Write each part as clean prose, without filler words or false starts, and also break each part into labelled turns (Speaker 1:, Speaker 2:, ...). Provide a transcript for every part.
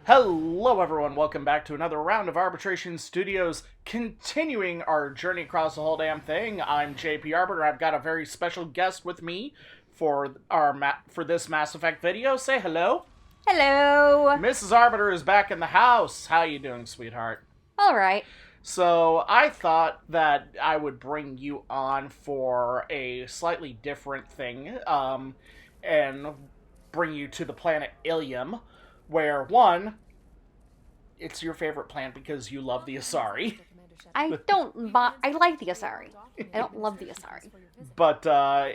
Speaker 1: Hello everyone, welcome back to another round of Arbitration Studios, continuing our journey across the whole damn thing. I'm JP Arbiter. I've got a very special guest with me for this Mass Effect video. Say hello.
Speaker 2: Hello.
Speaker 1: MrsArbiter is back in the house. How you doing, sweetheart?
Speaker 2: All right.
Speaker 1: So, I thought that I would bring you on for a slightly different thing, and bring you to the planet Illium, where, one, it's your favorite planet because you love the Asari.
Speaker 2: I like the Asari. I don't love the Asari.
Speaker 1: But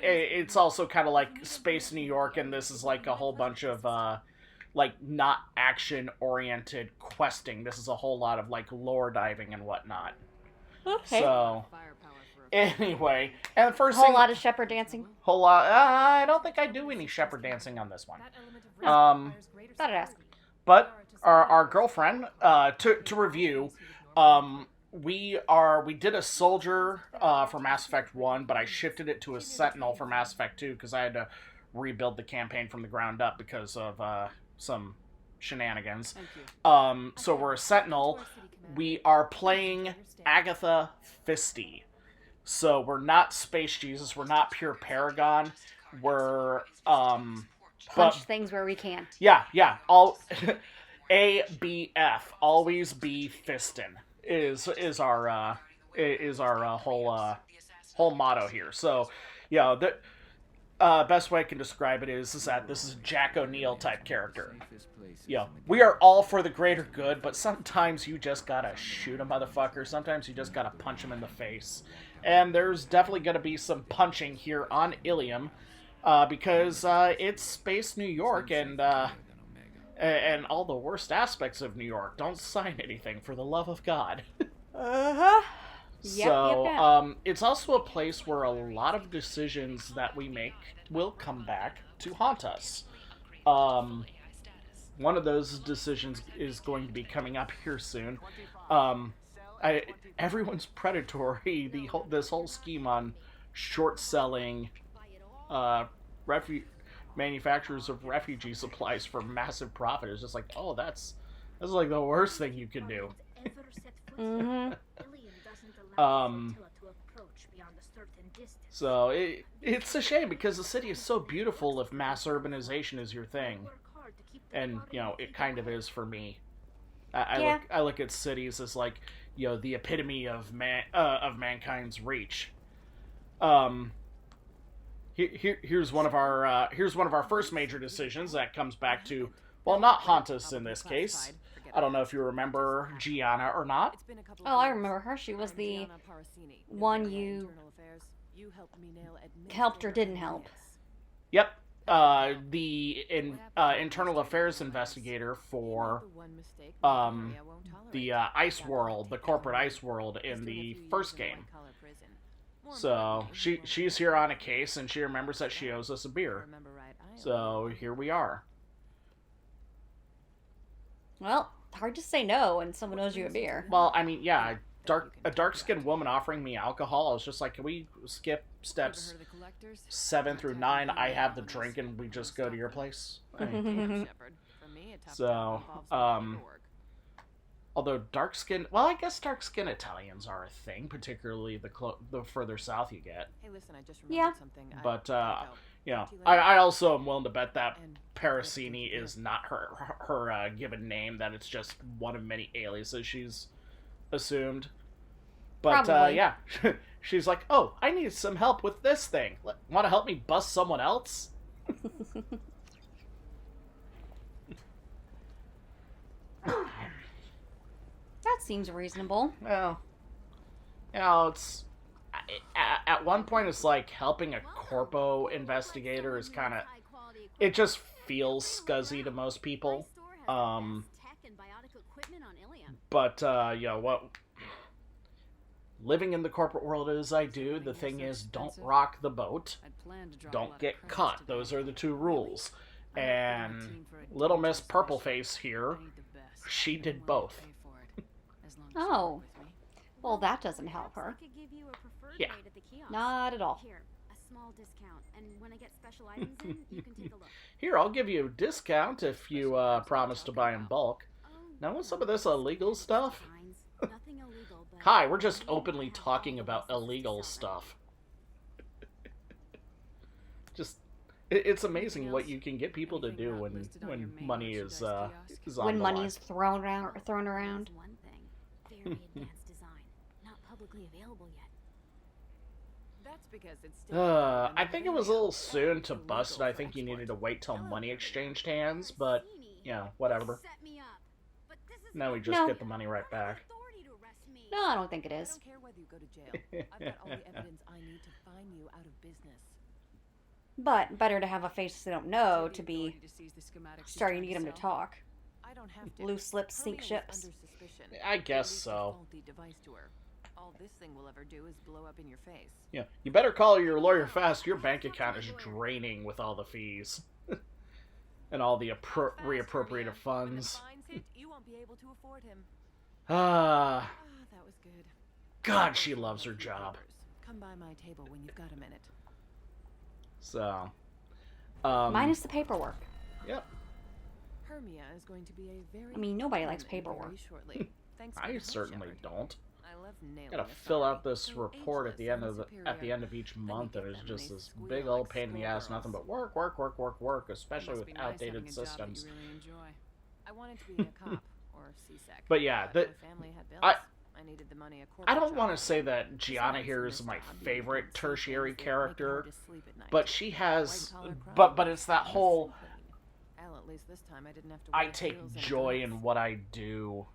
Speaker 1: it's also kind of like Space New York, and this is like a whole bunch of, not action-oriented questing. This is a whole lot of, lore diving and whatnot.
Speaker 2: Okay.
Speaker 1: So, anyway, and the first
Speaker 2: whole lot of shepherd dancing.
Speaker 1: Whole lot. I don't think I do any shepherd dancing on this one.
Speaker 2: Thought I'd ask.
Speaker 1: But our girlfriend, to review, we did a soldier for Mass Effect 1, but I shifted it to a sentinel for Mass Effect 2 because I had to rebuild the campaign from the ground up because of some shenanigans. So we're a sentinel. We are playing Agatha Fisty. So we're not Space Jesus, we're not pure Paragon. We're
Speaker 2: punch things where we can.
Speaker 1: Yeah. All ABF, always be fistin', is our whole motto here. So, yeah, the best way I can describe it is that this is a Jack O'Neill type character. Yeah, we are all for the greater good, but sometimes you just gotta shoot a motherfucker. Sometimes you just gotta punch him in the face. And there's definitely gonna be some punching here on Illium, because it's Space New York and all the worst aspects of New York. Don't sign anything, for the love of God.
Speaker 2: Uh-huh.
Speaker 1: Yep. It's also a place where a lot of decisions that we make will come back to haunt us. One of those decisions is going to be coming up here soon. Everyone's predatory. This whole scheme on short-selling manufacturers of refugee supplies for massive profit is just like, oh, that's like the worst thing you can do.
Speaker 2: Mm-hmm.
Speaker 1: So it's a shame because the city is so beautiful if mass urbanization is your thing, and it kind of is for me. I look at cities as like the epitome of mankind's reach. Here's one of our first major decisions that comes back to, well, not haunt us in this case. I don't know if you remember Gianna or not.
Speaker 2: Oh, I remember her. She was the one you helped or didn't help.
Speaker 1: Yep. The internal affairs investigator for the ice world, the corporate ice world in the first game. So she's here on a case, and she remembers that she owes us a beer. So here we are.
Speaker 2: Well, hard to say no when someone owes you a beer.
Speaker 1: Well, I mean, yeah, a dark-skinned woman offering me alcohol. I was just like, can we skip steps 7 through 9? I have the drink, and we just go to your place. So, although dark-skinned... Well, I guess dark-skinned Italians are a thing, particularly the further south you get.
Speaker 2: Yeah.
Speaker 1: But, I also am willing to bet that Parasini is not her given name, that it's just one of many aliases she's assumed. But, yeah. She's like, oh, I need some help with this thing. Want to help me bust someone else?
Speaker 2: That seems reasonable.
Speaker 1: Well, it's... At one point, it's like helping a corpo investigator is kind of... It just feels scuzzy to most people. But, what... Living in the corporate world as I do, the thing is, don't rock the boat. Don't get caught. Those are the two rules. And Little Miss Purpleface here, she did both.
Speaker 2: Oh. Well, that doesn't help her.
Speaker 1: Yeah.
Speaker 2: Not at all.
Speaker 3: small discount, and when I get special items in, you can take a look.
Speaker 1: Here, I'll give you a discount if you promise to buy in bulk. Now what's some of this illegal stuff?
Speaker 3: Nothing illegal, but
Speaker 1: Hi, we're just openly talking about illegal stuff. Just, it's amazing what you can get people to do when money is on
Speaker 2: When
Speaker 1: the
Speaker 2: money
Speaker 1: line.
Speaker 2: is thrown around.
Speaker 3: One thing, very advanced design, not publicly available yet.
Speaker 4: That's because it's still
Speaker 1: I think it was a little soon to bust it. I think you needed to wait till money exchanged hands, but, yeah, whatever.
Speaker 3: Set me up. But this is
Speaker 1: Now we just
Speaker 2: No.
Speaker 1: get the money right back.
Speaker 3: authority to arrest me.
Speaker 2: No, I don't think it
Speaker 4: I
Speaker 2: is.
Speaker 4: don't care whether you go to jail. I've got all the evidence I need to find you out of business.
Speaker 2: But better to have a face they don't know to be
Speaker 4: Authority to seize the schematics she's
Speaker 2: starting
Speaker 4: trying
Speaker 2: to get them to
Speaker 4: sell.
Speaker 2: talk.
Speaker 4: I don't have to.
Speaker 2: Loose lips
Speaker 4: Hermia
Speaker 2: sink
Speaker 4: was
Speaker 2: ships.
Speaker 4: under suspicion.
Speaker 1: I guess
Speaker 4: Released a
Speaker 1: so.
Speaker 4: faulty device to her. All this thing will ever do is blow up in your face.
Speaker 1: Yeah, you better call your lawyer fast. Your bank account is draining with all the fees. And all the reappropriated funds.
Speaker 4: When the fines hit, you won't be able to afford him.
Speaker 1: Ah,
Speaker 4: Ah, that was good.
Speaker 1: God, she loves her job.
Speaker 4: Come by my table when you've got a minute.
Speaker 1: So,
Speaker 2: Minus the paperwork.
Speaker 1: yep.
Speaker 4: Hermia is going to be a very
Speaker 2: I mean, nobody likes
Speaker 4: prominent
Speaker 2: paperwork.
Speaker 4: very shortly. Thanks for
Speaker 1: I
Speaker 4: the help,
Speaker 1: certainly
Speaker 4: Shepard.
Speaker 1: don't.
Speaker 4: I love nailing
Speaker 1: Gotta
Speaker 4: a
Speaker 1: fill
Speaker 4: felony.
Speaker 1: out this
Speaker 4: So
Speaker 1: report at the
Speaker 4: ageless
Speaker 1: end of
Speaker 4: and
Speaker 1: the each
Speaker 4: superior.
Speaker 1: month,
Speaker 4: Then
Speaker 1: and
Speaker 4: you
Speaker 1: it's
Speaker 4: get them,
Speaker 1: just
Speaker 4: they
Speaker 1: this
Speaker 4: squeal
Speaker 1: big
Speaker 4: like
Speaker 1: old pain in the ass, nothing but work, especially
Speaker 4: Must
Speaker 1: with
Speaker 4: be nice
Speaker 1: outdated
Speaker 4: having a job that
Speaker 1: systems.
Speaker 4: you really enjoy. I wanted to be a cop or CSEC.
Speaker 1: But yeah,
Speaker 4: my
Speaker 1: the-
Speaker 4: family had bills.
Speaker 1: I-
Speaker 4: I needed the money a
Speaker 1: I
Speaker 4: corporate
Speaker 1: don't want to
Speaker 4: job.
Speaker 1: say that Gianna
Speaker 4: Besides,
Speaker 1: here
Speaker 4: in
Speaker 1: is
Speaker 4: this
Speaker 1: my
Speaker 4: job, you
Speaker 1: favorite
Speaker 4: can see
Speaker 1: tertiary
Speaker 4: things that make it
Speaker 1: character,
Speaker 4: hard to sleep at night.
Speaker 1: but she has,
Speaker 4: White-collar crime,
Speaker 1: but it's that
Speaker 4: nice
Speaker 1: whole
Speaker 4: and clean. Hell, at least this time I didn't have to
Speaker 1: I
Speaker 4: wear
Speaker 1: take
Speaker 4: heels and
Speaker 1: joy
Speaker 4: gloves.
Speaker 1: in what I do.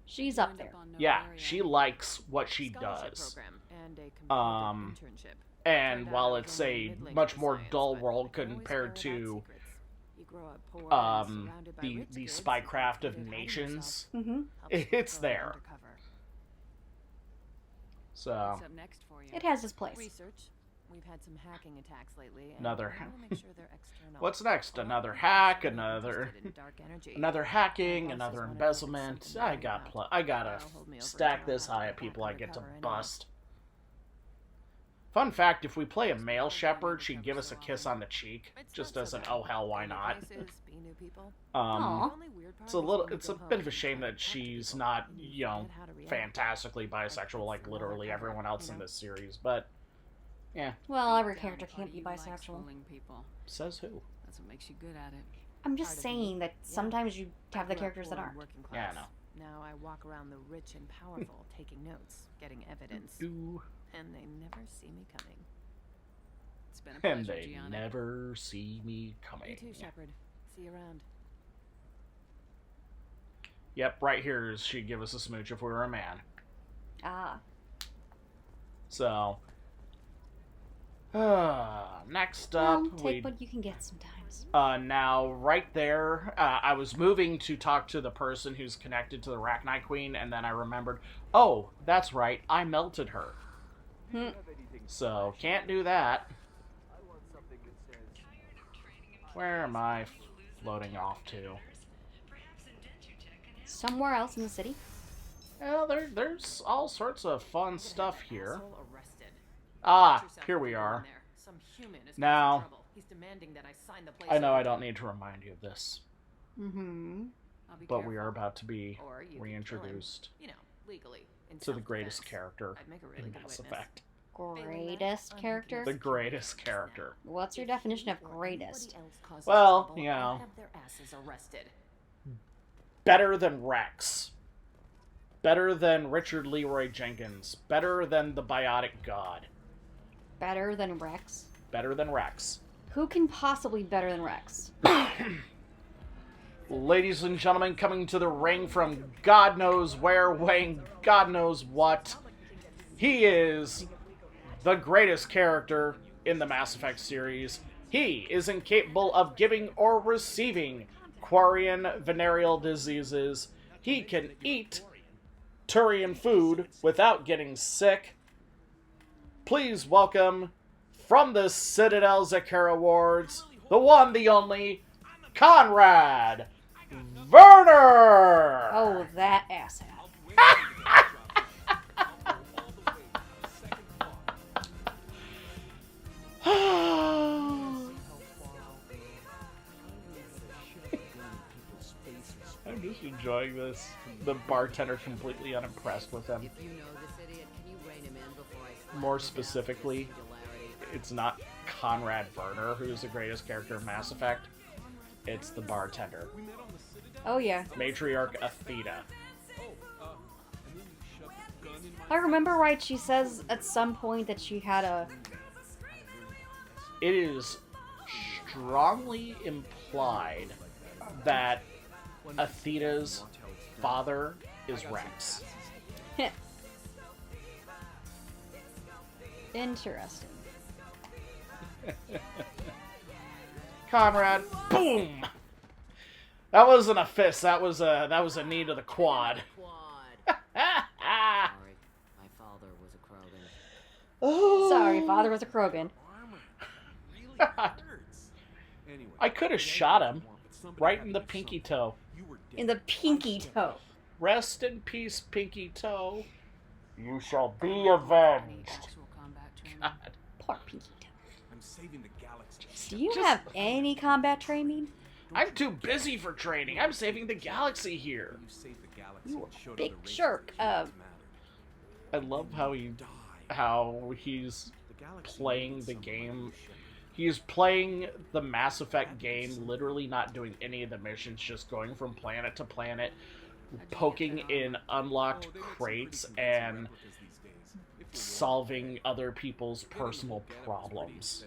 Speaker 2: She's up there.
Speaker 1: Yeah, she likes what she
Speaker 4: Scholarship
Speaker 1: does.
Speaker 4: program and a competitive internship.
Speaker 1: And
Speaker 4: Turned out
Speaker 1: while
Speaker 4: I
Speaker 1: it's
Speaker 4: was only
Speaker 1: a
Speaker 4: middling
Speaker 1: much
Speaker 4: at
Speaker 1: more
Speaker 4: science,
Speaker 1: dull
Speaker 4: but
Speaker 1: world
Speaker 4: I can always
Speaker 1: compared
Speaker 4: ferret out
Speaker 1: to
Speaker 4: secrets. You grow up poor and surrounded by
Speaker 1: the
Speaker 4: rich kids,
Speaker 1: spycraft
Speaker 4: you
Speaker 1: of
Speaker 4: can hide
Speaker 1: nations,
Speaker 2: Mm-hmm.
Speaker 4: yourself. Helps
Speaker 1: it's
Speaker 4: go
Speaker 1: there.
Speaker 4: undercover.
Speaker 1: So
Speaker 4: What's up next for you?
Speaker 2: It has its place.
Speaker 4: Research. We've had some hacking attacks lately. And
Speaker 1: Another
Speaker 4: I wanna make sure they're external.
Speaker 1: what's next?
Speaker 4: A lot
Speaker 1: Another
Speaker 4: of people
Speaker 1: hack,
Speaker 4: seem
Speaker 1: another
Speaker 4: interested in dark energy.
Speaker 1: another
Speaker 4: My
Speaker 1: hacking,
Speaker 4: bosses
Speaker 1: another
Speaker 4: wanna know
Speaker 1: embezzlement.
Speaker 4: something
Speaker 1: I
Speaker 4: worrying
Speaker 1: got
Speaker 4: about.
Speaker 1: I gotta
Speaker 4: That'll hold me over
Speaker 1: stack
Speaker 4: until
Speaker 1: this
Speaker 4: I'll have
Speaker 1: high
Speaker 4: to
Speaker 1: at
Speaker 4: get
Speaker 1: people
Speaker 4: back
Speaker 1: I get to
Speaker 4: undercover anyway.
Speaker 1: bust. Fun fact, if we play a male shepherd, she'd give us a kiss on the cheek,
Speaker 4: It's
Speaker 1: just
Speaker 4: not
Speaker 1: as
Speaker 4: so
Speaker 1: an
Speaker 4: bad.
Speaker 1: oh hell, why
Speaker 4: Go to
Speaker 1: not?
Speaker 4: places, be new people.
Speaker 2: Aw.
Speaker 4: The only weird part
Speaker 1: It's a
Speaker 4: is
Speaker 1: little,
Speaker 4: when you
Speaker 1: it's a
Speaker 4: go home
Speaker 1: bit of a
Speaker 4: and
Speaker 1: shame
Speaker 4: try to
Speaker 1: that
Speaker 4: talk to
Speaker 1: she's
Speaker 4: people,
Speaker 1: not,
Speaker 4: and
Speaker 1: you know,
Speaker 4: forget how to react.
Speaker 1: fantastically bisexual like literally everyone else in this series, but yeah,
Speaker 2: Well, every character can't be bisexual.
Speaker 5: People.
Speaker 1: says who?
Speaker 5: That's what makes you good at it.
Speaker 2: I'm just
Speaker 4: Part of
Speaker 2: saying that sometimes you have the
Speaker 4: I grew up
Speaker 2: characters that
Speaker 4: poor and
Speaker 2: aren't.
Speaker 4: working
Speaker 1: Yeah, I
Speaker 4: class.
Speaker 1: know.
Speaker 4: Now I walk around the rich and powerful, taking notes, getting evidence,
Speaker 1: Do
Speaker 4: and they never see me coming.
Speaker 5: It's been a pleasure,
Speaker 1: and they
Speaker 5: Gianna.
Speaker 1: never see me
Speaker 4: You
Speaker 1: coming.
Speaker 4: too, Shepard. See you around.
Speaker 1: Yep, right here is she'd give us a smooch if we were a man.
Speaker 2: Ah.
Speaker 1: So, next
Speaker 2: Well,
Speaker 1: up, we
Speaker 2: take what you can get sometimes.
Speaker 1: now right there, I was moving to talk to the person who's connected to the Arachnite Queen, and then I remembered, oh, that's right, I melted her.
Speaker 2: Hmm.
Speaker 1: So can't do that. Where am I floating off to?
Speaker 2: Somewhere else in the city.
Speaker 1: Well, there's all sorts of fun stuff here.
Speaker 4: Asshole arrested.
Speaker 1: Ah,
Speaker 4: Put yourself
Speaker 1: here we
Speaker 4: in
Speaker 1: are.
Speaker 4: there. Some human is
Speaker 1: Now-
Speaker 4: causing trouble. He's demanding that I sign the place
Speaker 1: I know
Speaker 4: over.
Speaker 1: I don't need to remind you of this,
Speaker 2: Mm-hmm.
Speaker 5: I'll be
Speaker 1: but
Speaker 5: careful.
Speaker 1: we are about to be
Speaker 4: Or you could kill him,
Speaker 1: reintroduced
Speaker 4: you know, legally. In
Speaker 1: to the
Speaker 4: self-defense.
Speaker 1: greatest character
Speaker 4: I'd make a really
Speaker 1: in
Speaker 4: good
Speaker 1: Mass
Speaker 4: witness.
Speaker 1: Effect.
Speaker 2: Greatest character?
Speaker 1: The greatest character.
Speaker 2: What's your definition of greatest?
Speaker 1: Well, you know.
Speaker 4: Have their asses arrested.
Speaker 1: Better than Rex. Better than Richard Leroy Jenkins. Better than the Biotic God.
Speaker 2: Better than Rex?
Speaker 1: Better than Rex.
Speaker 2: Who can possibly be better than Rex?
Speaker 1: Ladies and gentlemen, coming to the ring from God knows where, weighing God knows what. He is the greatest character in the Mass Effect series. He is incapable of giving or receiving Quarian venereal diseases. He can eat Turian food without getting sick. Please welcome, from the Citadel Zakar Awards, the one, the only, Conrad Werner!
Speaker 2: Oh, that asshat.
Speaker 1: I'm just enjoying this. The bartender completely unimpressed with him.
Speaker 6: If you know this idiot, can you rein him in before I slap
Speaker 1: More
Speaker 6: him down
Speaker 1: specifically,
Speaker 6: for singularity?
Speaker 1: it's not Conrad Werner who's the greatest character in Mass Effect. It's the bartender.
Speaker 2: Oh yeah.
Speaker 1: Matriarch Athena.
Speaker 2: If I remember right, she says at some point that she had a...
Speaker 1: It is strongly implied that Athena's father is Rex.
Speaker 2: Interesting.
Speaker 1: Conrad, boom! That wasn't a fist. That was a knee to the quad.
Speaker 6: Quad. Sorry, my father was a Krogan.
Speaker 2: Sorry, father was a Krogan.
Speaker 1: I could have shot him right in the pinky toe.
Speaker 2: In the pinky toe.
Speaker 1: Rest in peace, pinky toe. You shall be avenged.
Speaker 5: Actual combat training.
Speaker 1: God.
Speaker 2: Poor pinky toe.
Speaker 7: I'm saving the galaxy.
Speaker 2: Do you have any combat training?
Speaker 1: I'm too busy for training. I'm saving the galaxy here.
Speaker 7: You saved the galaxy
Speaker 2: You
Speaker 7: and showed
Speaker 2: big
Speaker 7: other races
Speaker 2: jerk.
Speaker 7: that humans
Speaker 1: I love how he's playing the game. He's playing the Mass Effect game, literally not doing any of the missions, just going from planet to planet, poking in unlocked crates and solving other people's personal problems.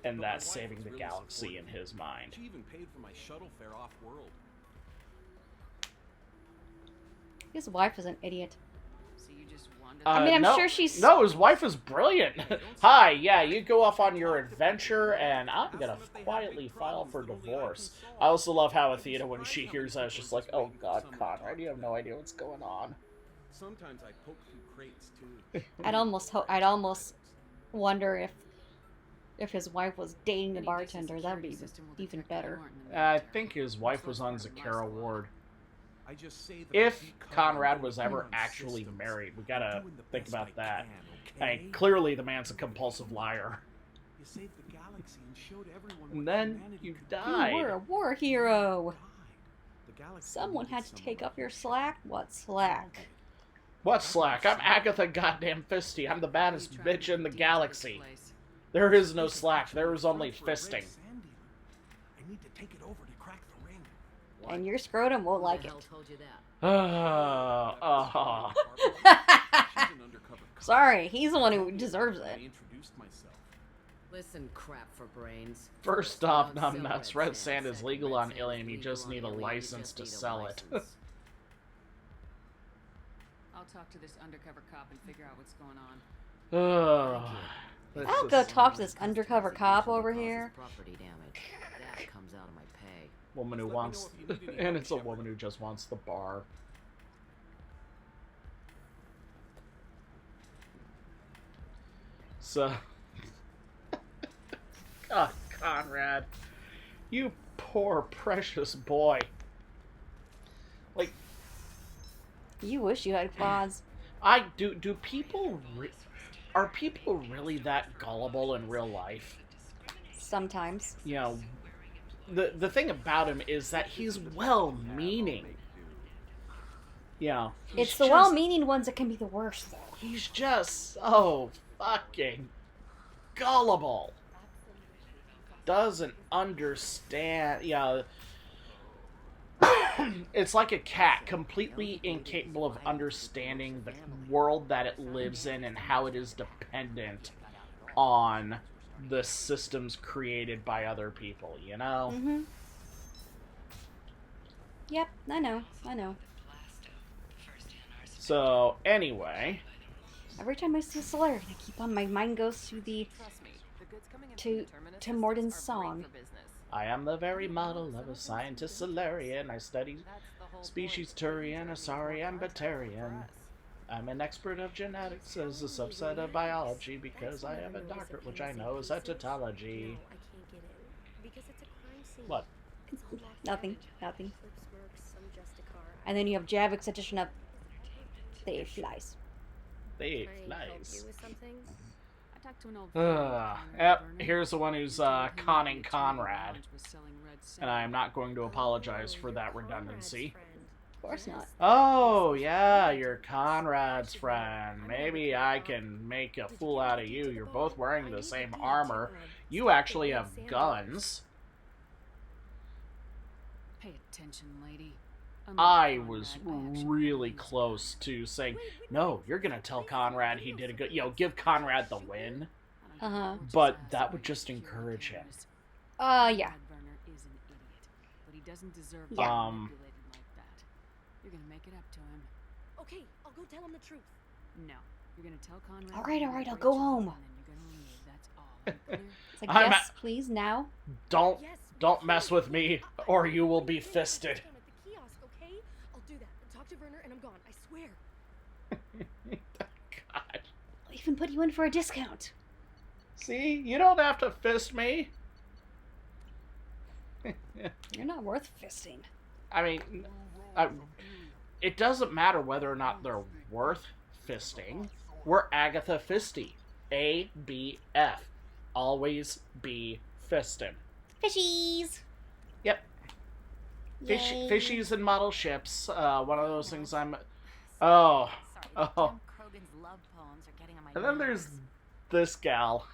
Speaker 1: And that's saving the galaxy in his mind.
Speaker 7: She even paid for my shuttle fare off-world.
Speaker 2: His wife is an idiot.
Speaker 5: So you just wanted
Speaker 2: I mean, I'm
Speaker 1: no,
Speaker 2: sure she's...
Speaker 1: No, his wife is brilliant. Hi, yeah, you go off on your adventure, and I'm gonna quietly file for divorce. I also love how Athena, when she hears that, is just like, oh god, Conrad, you have no idea what's going on.
Speaker 7: Sometimes I poke through crates too.
Speaker 2: I'd almost wonder if his wife was dating the
Speaker 5: any
Speaker 2: bartender.
Speaker 5: decent
Speaker 2: That'd be
Speaker 5: security system will
Speaker 2: even
Speaker 5: detect
Speaker 2: better.
Speaker 5: you aren't in the
Speaker 1: I
Speaker 5: military.
Speaker 1: think his wife was on Zakara Ward.
Speaker 7: I just say that
Speaker 1: If
Speaker 7: I keep covering
Speaker 1: Conrad
Speaker 7: the
Speaker 1: was ever
Speaker 7: ignorant
Speaker 1: actually
Speaker 7: systems.
Speaker 1: married, we gotta
Speaker 7: Doing the
Speaker 1: think
Speaker 7: best
Speaker 1: about
Speaker 7: I
Speaker 1: that.
Speaker 7: can,
Speaker 1: I mean,
Speaker 7: okay?
Speaker 1: clearly the man's a compulsive liar.
Speaker 7: You saved the galaxy and showed everyone
Speaker 1: And
Speaker 7: what
Speaker 1: then
Speaker 7: humanity
Speaker 1: you
Speaker 7: could do.
Speaker 1: died.
Speaker 2: You were a war hero.
Speaker 7: The galaxy
Speaker 2: Someone
Speaker 7: needed
Speaker 2: had to
Speaker 7: someone
Speaker 2: take up
Speaker 7: like
Speaker 2: your
Speaker 7: you.
Speaker 2: slack. What slack?
Speaker 1: What slack? I'm Agatha goddamn Fisty. I'm the baddest
Speaker 5: You tried
Speaker 1: bitch
Speaker 5: to
Speaker 1: in the
Speaker 5: get
Speaker 1: galaxy.
Speaker 5: this place.
Speaker 1: There is no slack. There is only
Speaker 7: For a red
Speaker 1: fisting.
Speaker 7: sand dealer. I need to take it over to crack the ring.
Speaker 2: And your scrotum won't
Speaker 6: Who
Speaker 2: like
Speaker 6: the
Speaker 2: it.
Speaker 6: hell told you that?
Speaker 7: She's an undercover cop.
Speaker 2: Sorry, he's the one who deserves
Speaker 7: I
Speaker 2: it.
Speaker 7: introduced myself.
Speaker 6: Listen, crap for brains.
Speaker 1: First off,
Speaker 6: Don't sell
Speaker 1: numbnuts, red sand is legal on Illium. You just need a license to sell it.
Speaker 5: I'll talk to this undercover cop and figure out what's going on.
Speaker 1: This
Speaker 2: I'll
Speaker 1: is-
Speaker 2: go talk to this undercover cop over here.
Speaker 6: Property damage. That comes out of my pay.
Speaker 1: woman who
Speaker 7: Let me
Speaker 1: wants,
Speaker 7: know if you need any
Speaker 1: and
Speaker 7: help,
Speaker 1: it's a
Speaker 7: Shepard.
Speaker 1: woman who just wants the bar. So, oh, Conrad, you poor precious boy. Like,
Speaker 2: You wish you had claws.
Speaker 1: do people are people really that gullible in real life?
Speaker 2: Sometimes.
Speaker 1: You know, the thing about him is that he's well-meaning. You know, he's
Speaker 2: It's the
Speaker 1: just-
Speaker 2: well-meaning ones that can be the worst, though.
Speaker 1: He's just so fucking gullible. Doesn't understand, you know. It's like a cat, completely incapable of understanding the world that it lives in and how it is dependent on the systems created by other people, you know?
Speaker 2: Mm-hmm. Yep, I know.
Speaker 1: So, anyway,
Speaker 2: Every time I see a Solarian, I keep on, my mind goes to the...
Speaker 4: Trust me, the goods coming in
Speaker 2: To-
Speaker 4: from Terminus
Speaker 2: to
Speaker 4: systems
Speaker 2: Morden's
Speaker 4: are great
Speaker 2: song.
Speaker 4: for business.
Speaker 1: I am the very model of a scientist Solarian. I study
Speaker 4: That's the whole
Speaker 1: species
Speaker 4: point.
Speaker 1: Turian, Asari, Batarian. I'm an expert of genetics as a subset of biology because I have a doctorate, which I know is a tautology.
Speaker 3: No, I can't get in. Because it's a crime scene.
Speaker 1: What?
Speaker 2: Nothing.
Speaker 3: Flip smirks, some Justicar.
Speaker 2: And then you have Javik's edition of... They flies.
Speaker 1: They
Speaker 3: Can I help
Speaker 1: flies.
Speaker 3: you with something?
Speaker 5: talked to an old friend, Conrad
Speaker 1: Yep,
Speaker 5: Vernon.
Speaker 1: here's the one who's
Speaker 5: He told me
Speaker 1: conning
Speaker 5: that Charlie
Speaker 1: Conrad.
Speaker 5: Barnes was selling red
Speaker 1: And I'm not going to
Speaker 3: Oh,
Speaker 1: apologize for
Speaker 3: you're
Speaker 1: that
Speaker 3: Conrad's
Speaker 1: redundancy.
Speaker 3: friend.
Speaker 2: Of course not.
Speaker 1: Oh, yeah, you're Conrad's friend. Maybe I can make a fool out of you. You're both wearing the same armor. You actually have guns.
Speaker 5: Pay attention, lady.
Speaker 1: I
Speaker 5: Unlike
Speaker 1: was
Speaker 5: Conrad, I actually
Speaker 1: really
Speaker 5: have
Speaker 1: close to saying, no, you're gonna tell Conrad he did a good, give Conrad the win.
Speaker 5: I don't care
Speaker 2: Uh-huh.
Speaker 5: what you
Speaker 1: But
Speaker 5: say,
Speaker 1: that
Speaker 5: I
Speaker 1: would just
Speaker 5: hear the
Speaker 1: encourage him.
Speaker 5: cameras.
Speaker 2: Yeah.
Speaker 5: Conrad Vernon is an idiot, but he doesn't deserve to be
Speaker 2: Yeah.
Speaker 5: manipulated like that. You're gonna make it up to him.
Speaker 3: Okay, I'll go tell him the truth.
Speaker 5: No, you're gonna tell Conrad.
Speaker 2: All right,
Speaker 5: you
Speaker 2: all
Speaker 5: did
Speaker 2: right,
Speaker 5: a
Speaker 2: I'll
Speaker 5: great
Speaker 2: go
Speaker 5: job,
Speaker 2: home.
Speaker 5: And then you're gonna leave. That's all. Clear?
Speaker 2: It's like,
Speaker 1: I'm
Speaker 2: yes, please, now.
Speaker 1: Don't
Speaker 3: Yes,
Speaker 1: don't mess with me, or you will be fisted.
Speaker 3: At the kiosk, okay? I'll do that. Talk to Werner and I'm gone. I swear.
Speaker 1: God.
Speaker 2: I'll even put you in for a discount.
Speaker 1: See, you don't have to fist me.
Speaker 2: You're not worth fisting.
Speaker 1: I mean, it doesn't matter whether or not they're worth fisting. We're Agatha Fisty. A-B-F. Always be fisting.
Speaker 2: Fishies!
Speaker 1: Yep.
Speaker 2: Yay.
Speaker 1: Fishies and model ships. One of those things I'm... Oh.
Speaker 3: Sorry,
Speaker 1: Oh.
Speaker 3: Jim Krogan's love poems are getting on my
Speaker 1: And then
Speaker 3: nerves.
Speaker 1: there's this gal.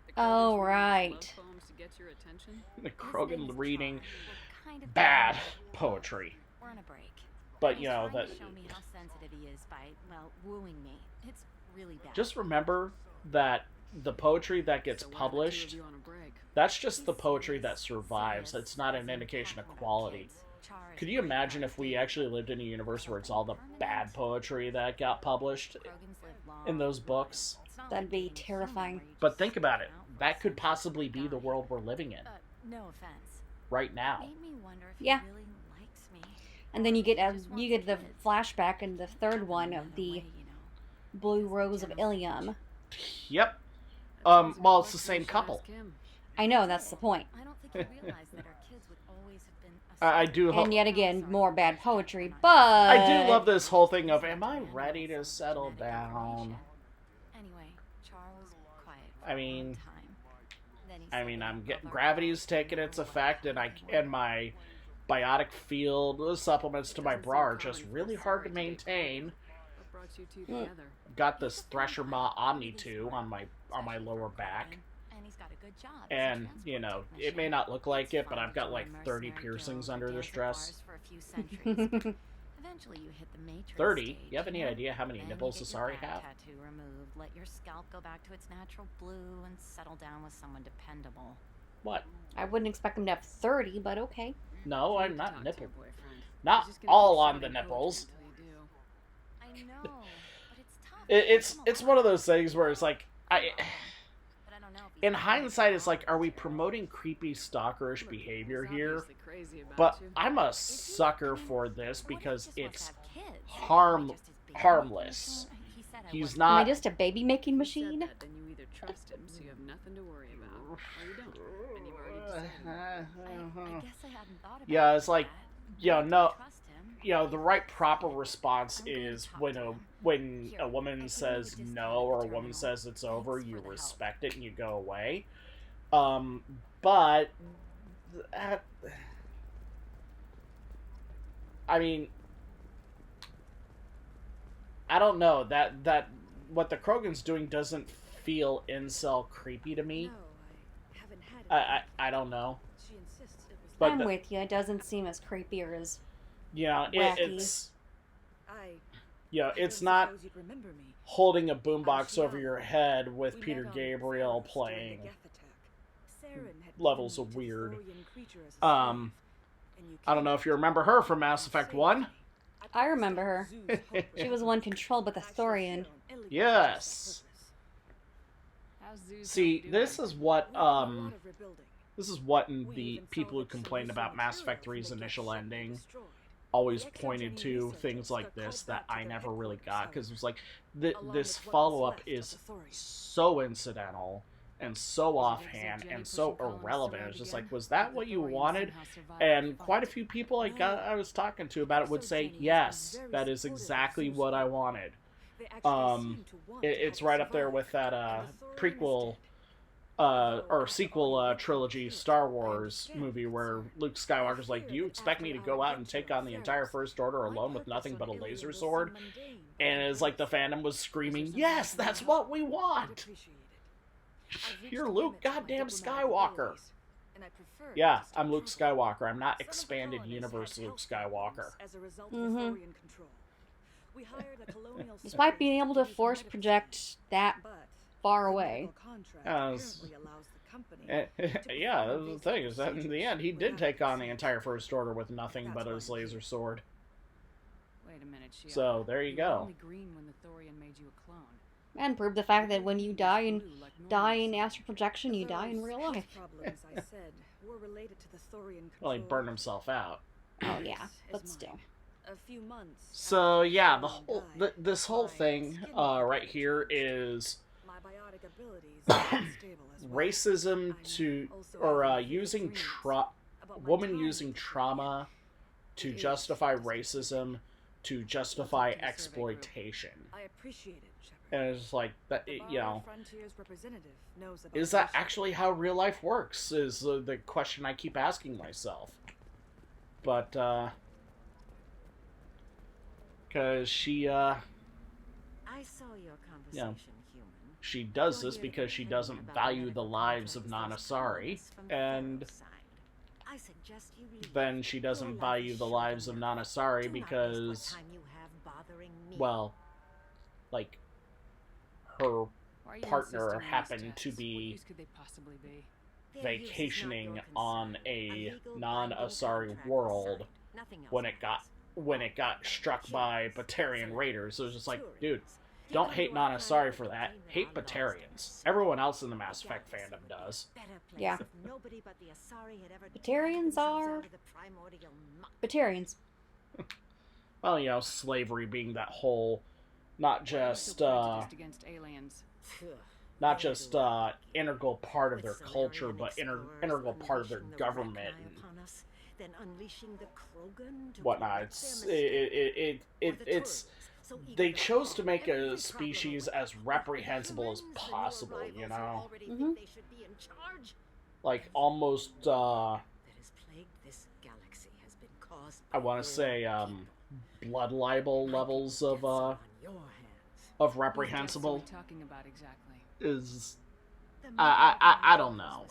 Speaker 5: The
Speaker 2: Oh,
Speaker 5: Krogan's reading
Speaker 2: right.
Speaker 5: love poems to get your attention?
Speaker 1: The
Speaker 3: His
Speaker 1: Krogan
Speaker 3: name's
Speaker 1: reading
Speaker 3: Charles. We're kind of
Speaker 1: bad
Speaker 3: dating.
Speaker 1: poetry.
Speaker 3: We're on a break.
Speaker 1: But,
Speaker 3: He's
Speaker 1: you know,
Speaker 3: trying
Speaker 1: that...
Speaker 3: to show me how sensitive he is by, well, wooing me. It's really bad.
Speaker 1: Just remember that the poetry that gets
Speaker 5: So why are the two of
Speaker 1: published,
Speaker 5: you on a break?
Speaker 1: that's just the poetry that survives. It's not an indication of quality. Could you imagine if we actually lived in a universe where it's all the bad poetry that got published in those books?
Speaker 2: That'd be terrifying.
Speaker 1: But think about it. That could possibly be the world we're living in
Speaker 3: No offense.
Speaker 1: right now.
Speaker 3: Made me wonder if
Speaker 2: Yeah.
Speaker 3: he really likes me.
Speaker 2: And then you get the flashback in the third one of the Blue Rose of Illium.
Speaker 1: Yep.
Speaker 5: That sounds like
Speaker 1: Well,
Speaker 5: a
Speaker 1: it's the
Speaker 5: question
Speaker 1: same
Speaker 5: you should
Speaker 1: couple.
Speaker 5: ask him.
Speaker 2: I know, that's the point.
Speaker 3: I don't think he realized that our kids would always have been.
Speaker 1: I do hope.
Speaker 2: And yet again, more bad poetry, but...
Speaker 1: I do love this whole thing of, am I ready to settle down?
Speaker 3: Anyway, Charles quiet.
Speaker 1: I mean,
Speaker 3: Then he
Speaker 1: I
Speaker 3: said
Speaker 1: mean,
Speaker 3: that
Speaker 1: I'm
Speaker 3: both
Speaker 1: getting
Speaker 3: our
Speaker 1: gravity's
Speaker 3: daughters
Speaker 1: taking
Speaker 3: were
Speaker 1: its effect, and my biotic field supplements to my
Speaker 5: Doesn't
Speaker 1: bra are
Speaker 5: seem
Speaker 1: just
Speaker 5: common for
Speaker 1: really
Speaker 5: a
Speaker 1: hard to
Speaker 5: sorority to get
Speaker 1: maintain.
Speaker 5: What brought you two
Speaker 2: Mm.
Speaker 5: together?
Speaker 1: Got this Thresher Ma Omni 2 on my lower back,
Speaker 3: And he's got a good job. as a
Speaker 1: and
Speaker 3: transport
Speaker 1: you know, it
Speaker 3: technician.
Speaker 1: may not look like
Speaker 3: It's
Speaker 1: it, but
Speaker 3: fun
Speaker 1: I've got
Speaker 3: to
Speaker 1: like
Speaker 3: join
Speaker 1: 30
Speaker 3: Mercenary
Speaker 1: piercings
Speaker 3: Guild
Speaker 1: under
Speaker 3: and
Speaker 1: this
Speaker 3: dance at
Speaker 1: dress.
Speaker 3: bars for a few centuries. Eventually, you hit the matrix
Speaker 1: 30?
Speaker 3: stage,
Speaker 1: You have any
Speaker 3: know?
Speaker 1: idea how many
Speaker 3: Then
Speaker 1: nipples
Speaker 3: you get your
Speaker 1: Asari
Speaker 3: back
Speaker 1: have?
Speaker 3: tattoo removed, let your scalp go back to its natural blue, and settle down with someone dependable.
Speaker 1: What?
Speaker 2: I wouldn't expect him to have 30, but okay.
Speaker 1: No,
Speaker 5: You
Speaker 1: I'm
Speaker 5: need to
Speaker 1: not
Speaker 5: talk to
Speaker 1: nipple.
Speaker 5: your boyfriend.
Speaker 1: Not
Speaker 5: He's just gonna
Speaker 1: all
Speaker 5: keep
Speaker 1: on the
Speaker 5: shouting
Speaker 1: nipples.
Speaker 5: poetry until you do.
Speaker 3: I know, but it's tough.
Speaker 1: It's one of those things where it's like
Speaker 3: But I don't know if he's
Speaker 1: in
Speaker 3: gonna
Speaker 1: hindsight,
Speaker 3: be
Speaker 1: it's like, are we
Speaker 3: there.
Speaker 1: promoting creepy stalkerish
Speaker 5: Look,
Speaker 1: behavior
Speaker 5: he's
Speaker 1: here?
Speaker 5: obviously crazy about
Speaker 1: But
Speaker 5: you.
Speaker 1: I'm a
Speaker 3: Is he?
Speaker 1: sucker
Speaker 3: I mean,
Speaker 1: for this
Speaker 3: what if he
Speaker 1: because
Speaker 3: just wants
Speaker 1: it's
Speaker 3: to have kids?
Speaker 1: harm-
Speaker 3: Am I just his baby
Speaker 1: harmless.
Speaker 3: making machine? He said I
Speaker 1: He's
Speaker 3: wasn't.
Speaker 2: Am I
Speaker 1: not.
Speaker 2: just a baby making
Speaker 5: If you said
Speaker 2: machine?
Speaker 5: that, then you either trust him, so you have nothing to worry about, or you don't, and you've already decided.
Speaker 3: I guess I hadn't thought about
Speaker 1: Yeah,
Speaker 3: it
Speaker 1: it's like,
Speaker 3: that.
Speaker 1: you know,
Speaker 3: I do
Speaker 1: no,
Speaker 3: trust him.
Speaker 1: you know, the right proper response
Speaker 3: I'm gonna
Speaker 1: is
Speaker 3: talk
Speaker 1: when
Speaker 3: to
Speaker 1: a
Speaker 3: him.
Speaker 1: when
Speaker 3: Here,
Speaker 1: a
Speaker 3: I
Speaker 1: woman
Speaker 3: can
Speaker 1: says
Speaker 3: leave a discount
Speaker 1: no
Speaker 3: at
Speaker 1: or a
Speaker 3: the
Speaker 1: woman
Speaker 3: terminal.
Speaker 1: says it's over,
Speaker 3: Thanks
Speaker 1: you
Speaker 3: for the help.
Speaker 1: respect it and you go away. But uh, I mean, I don't know that what the Krogan's doing doesn't feel incel creepy to me.
Speaker 4: No, I haven't had it.
Speaker 1: I don't know.
Speaker 4: She insists it was
Speaker 1: But
Speaker 2: I'm
Speaker 1: the-
Speaker 2: with you. It doesn't seem as creepy or as...
Speaker 1: You know,
Speaker 2: Wacky.
Speaker 1: it's
Speaker 4: I
Speaker 1: it's
Speaker 4: don't
Speaker 1: not
Speaker 4: suppose you'd remember me.
Speaker 1: holding a boombox
Speaker 4: I'm
Speaker 1: over
Speaker 4: Shiana.
Speaker 1: your head with
Speaker 4: We
Speaker 1: Peter
Speaker 4: met on
Speaker 1: Gabriel
Speaker 4: Theros during the
Speaker 1: playing.
Speaker 4: Geth attack. Saren had
Speaker 1: levels
Speaker 4: given
Speaker 1: of
Speaker 4: me to
Speaker 1: weird.
Speaker 4: Thorian creature as a
Speaker 1: Um,
Speaker 4: slave, and you
Speaker 1: I don't know if you remember her from Mass Effect 1.
Speaker 2: I remember her. She was the one controlled by the Thorian.
Speaker 1: Yes.
Speaker 5: How's Zeus
Speaker 1: See,
Speaker 5: doing?
Speaker 1: this is what this is what the people who complained about Mass Effect 3's initial ending always pointed to things like this that I never really got, because it was like this follow-up is so incidental and so offhand and so irrelevant. It was just like, was that what you wanted? And quite a few people I was talking to about it would say, yes, that is exactly what I wanted.
Speaker 4: They actually
Speaker 1: Um,
Speaker 4: seem to want to
Speaker 1: it's
Speaker 4: help
Speaker 1: right
Speaker 4: us
Speaker 1: up there
Speaker 4: survive.
Speaker 1: with that
Speaker 4: And the Thorian is
Speaker 1: prequel
Speaker 4: dead.
Speaker 1: or sequel trilogy Star Wars movie where Luke Skywalker's like, "Do you expect me to go out and take on the entire First Order alone with nothing but a laser sword?" And it's like the fandom was screaming, "Yes, that's what we want." You're Luke goddamn Skywalker. Yeah, I'm Luke Skywalker. I'm not expanded universe Luke Skywalker.
Speaker 2: Mhm. Despite being able to force project that far away.
Speaker 1: Yeah, that was the thing, is that in the end, he did take on the entire First Order with nothing but his laser sword.
Speaker 5: Wait a minute, Shia.
Speaker 1: So, there you
Speaker 5: were
Speaker 1: go.
Speaker 5: only green when the Thorian made you a clone.
Speaker 2: And prove the fact that when you die in astral projection, you die in real life.
Speaker 1: Well, he burned himself out.
Speaker 2: Oh yeah, but still.
Speaker 4: A few months.
Speaker 1: So, yeah, this whole thing right here is
Speaker 4: My biotic abilities are unstable as well.
Speaker 1: racism to, or using woman using trauma to justify racism, to justify exploitation.
Speaker 4: I appreciate it, Shepard.
Speaker 1: And it's like, that, you know,
Speaker 4: Frontier's representative knows about
Speaker 1: is that
Speaker 4: this.
Speaker 1: actually how real life works, is the question I keep asking myself. But, because she,
Speaker 6: I saw your conversation, human.
Speaker 1: she does this because she doesn't value the lives of Nana-Sari, and
Speaker 6: I suggest you leave.
Speaker 1: then she doesn't value the lives of Nana-Sari because, well, like, her
Speaker 5: Why are you
Speaker 1: partner
Speaker 5: insisting on these
Speaker 1: happened to
Speaker 5: tests? What
Speaker 1: be
Speaker 5: use could they possibly be?
Speaker 1: vacationing on a non-Asari world when it got struck by Batarian raiders. So it was just like, dude, don't hate Nana-Sari for that. Hate Batarians. Everyone else in the Mass Effect fandom does.
Speaker 2: Yeah. Batarians are Batarians.
Speaker 1: Well, you know, slavery being that whole, not just
Speaker 5: Against aliens.
Speaker 1: integral part of their culture, but integral part of their government and whatnot. It's they chose to make a species as reprehensible as possible, you know?
Speaker 2: Mhm.
Speaker 1: Like, almost, I want to say, blood libel levels of reprehensible
Speaker 5: What are we talking about exactly?
Speaker 1: is... I don't know.